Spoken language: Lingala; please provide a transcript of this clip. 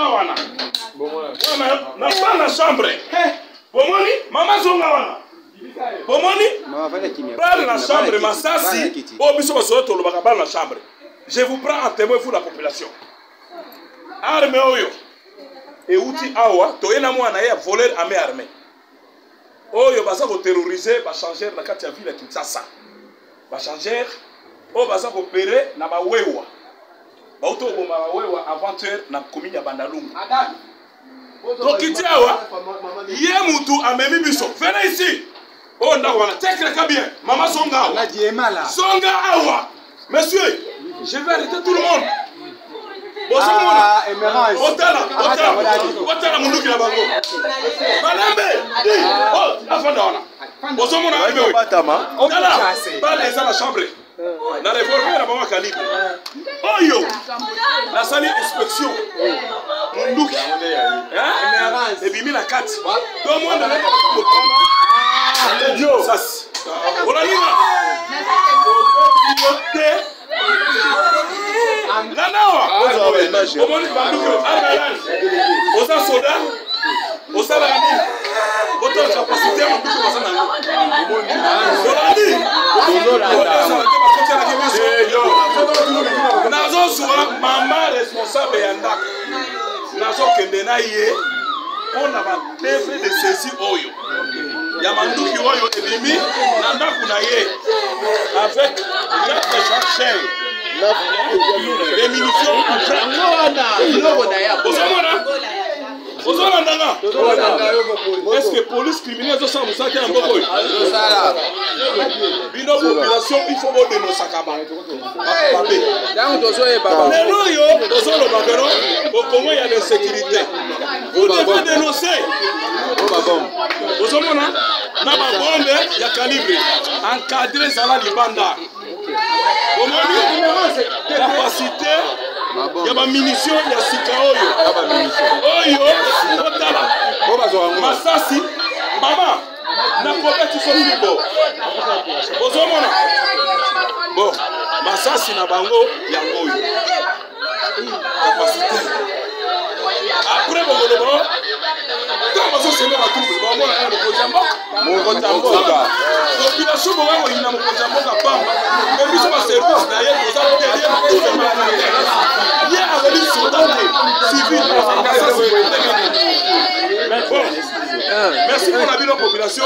zonga wana. Na pas la chambre. Bomoni, maman zonga wana. Bomoni, pas la chambre, Masasi. Oh, biso basoto lo bakaba la chambre. Je vous prends en témoin pour la population. Armée oyo. Et outil awa, toyena mwana ya voler armée armée. Oyo baza ko terroriser, ba changer na kati ya ville ya Kinshasa. Ba changer, o baza ko opérer na ba wewa. Ba auto bomba ba wewa avant-hier na commune ya Bandalungu. Donc kiti awa, ye mutu amemi biso. Venez ici. Oh ndakwana, t'écris bien. Maman songa awa. Songa awa. Monsieur, je vais arrêter tout le monde. Otala munduki na bango. Malembe. Oh, afanda wana. Bosomona aibe. Otala. Parle ça la chambre. Na réformer na bango calibre. Oyo. La salle inspection. Munduki. Hein? Et bimi la 4. Tout le monde avec Dieu. Ça. Voilà ni. Nanawa, omoni banduko, arbalan, osa soda, osa lani, oto capacité banduko osa nango. Olandi, nazo suwa mama responsable ya ndako. Nazo kende na ye, on a ba devre de saisir oyo. Ya manduki oyo ebimi, na ndako na ye, avec notre chercheur. Les munitions est-ce que police criminelle ça me ça qui est un peu bino population il faut dénoncer Sakaba mais non yo dans le bagano au Congo il y a l'insécurité vous devez dénoncer vous avez na ba bombe ya calibre encadrer sala libanda. Capacité, il y a ma munition, il y a sika oyo. Oyo, otala. Masasi, maman, na compétition libo. Ozomona. Bon, Masasi na bango ya oyo. Capacité. Après bon, quand on se met à trouver, on va aller au Kojamboka. Population va aller au Kojamboka pamba. Mais puis sur service d'ailleurs, vous allez derrière tout le monde. Il y a un religieux civil. Merci pour la vie de la population.